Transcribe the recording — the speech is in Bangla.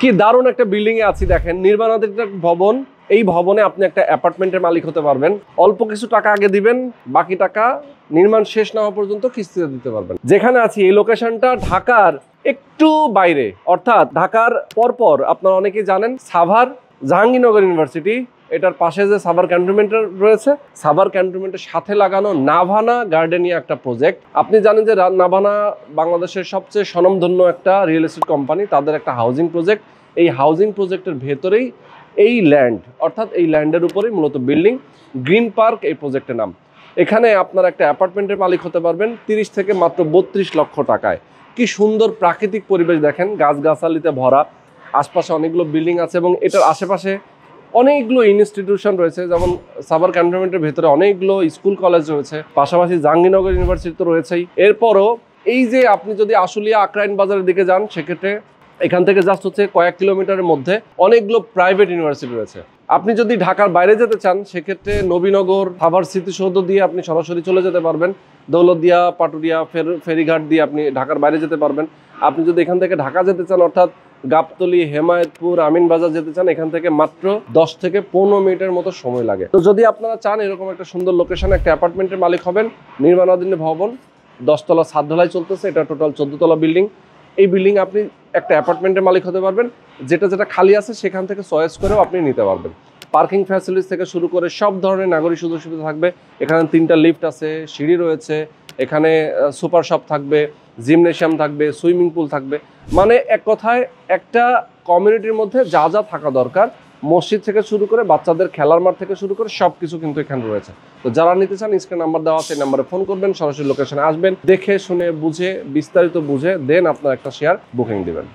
কি দারুণ একটা বিল্ডিং এ আছি দেখেন, নির্মাণাধীন একটা ভবন। এই ভবনে আপনি একটা অ্যাপার্টমেন্টের মালিক হতে পারবেন। অল্প কিছু টাকা আগে দিবেন, বাকি টাকা নির্মাণ শেষ না হওয়া পর্যন্ত কিস্তিতে দিতে পারবেন। যেখানে আছি এই লোকেশনটা ঢাকার একটু বাইরে, অর্থাৎ ঢাকার পরপর আপনারা অনেকেই জানেন সাভার জাহাঙ্গীরনগর ইউনিভার্সিটি, এটার পাশে যে সাভার ক্যান্টনমেন্ট রয়েছে, সাভার ক্যান্টনমেন্টের সাথে লাগানো নাভানা গার্ডেনিয়া একটা প্রজেক্ট। আপনি জানেন যে নাভানা বাংলাদেশের সবচেয়ে স্বনামধন্য একটা রিয়েল এস্টেট কোম্পানি, তাদের একটা হাউজিং প্রজেক্ট। এই হাউজিং প্রজেক্টের ভেতরেই এই ল্যান্ড, অর্থাৎ এই ল্যান্ডের উপরেই মূলত বিল্ডিং। গ্রিন পার্ক এই প্রজেক্টের নাম। এখানে আপনার একটা অ্যাপার্টমেন্টের মালিক হতে পারবেন 30 থেকে মাত্র 32 লক্ষ টাকায়। কি সুন্দর প্রাকৃতিক পরিবেশ দেখেন, গাছগাছালিতে ভরা, আশপাশে অনেকগুলো বিল্ডিং আছে এবং এটার আশেপাশে অনেকগুলো ইনস্টিটিউশন রয়েছে। যেমন সাভার ক্যান্টনমেন্টের ভেতরে অনেকগুলো স্কুল কলেজ রয়েছে, পাশাপাশি জাহাঙ্গীরনগর ইউনিভার্সিটি তো রয়েছেই। এরপরও এই যে আপনি যদি আশুলিয়া আকরাইন বাজারের দিকে যান, সেক্ষেত্রে এখান থেকে জাস্ট হচ্ছে কয়েক কিলোমিটারের মধ্যে অনেকগুলো প্রাইভেট ইউনিভার্সিটি রয়েছে। আপনি যদি ঢাকার বাইরে যেতে চান, সেক্ষেত্রে নবীনগর সাভার স্মৃতিসৌধ দিয়ে আপনি সরাসরি চলে যেতে পারবেন। দৌলতদিয়া, পাটুরিয়া, ফেরিঘাট দিয়ে আপনি ঢাকার বাইরে যেতে পারবেন। আপনি যদি এখান থেকে ঢাকা যেতে চান, অর্থাৎ গাবতলী, হেমায়েতপুর, আমিনবাজার যেতে চান, এখান থেকে মাত্র 10 থেকে 15 মিনিটের মতো সময় লাগে। তো যদি আপনারা চান এরকম একটা সুন্দর লোকেশনে একটা অ্যাপার্টমেন্টের মালিক হবেন, নির্মাণাধীন ভবন, 10 তলা ছাদ ঢালাই চলতেছে, এটা টোটাল 14 তলা বিল্ডিং। এই বিল্ডিং আপনি একটা অ্যাপার্টমেন্টের মালিক হতে পারবেন। যেটা যেটা খালি আছে সেখান থেকে চয়েস করেও আপনি নিতে পারবেন। পার্কিং ফ্যাসিলিটিস থেকে শুরু করে সব ধরনের নাগরিক সুযোগ সুবিধা থাকবে। এখানে 3টা লিফট আছে, সিঁড়ি রয়েছে, এখানে সুপার শপ থাকবে, জিমনেশিয়াম থাকবে, সুইমিং পুল থাকবে। মানে এক কথায় একটা কমিউনিটির মধ্যে যা যা থাকা দরকার, মসজিদ থেকে শুরু করে বাচ্চাদের খেলার মাঠ থেকে শুরু করে সব কিছু কিন্তু এখানে রয়েছে। তো যারা নিতে চান, স্ক্রিনে নাম্বার দেওয়া আছে, এই নাম্বারে ফোন করবেন, সরাসরি লোকেশনে আসবেন, দেখে শুনে বুঝে বিস্তারিত বুঝে দেন আপনার একটা শেয়ার বুকিং দিবেন।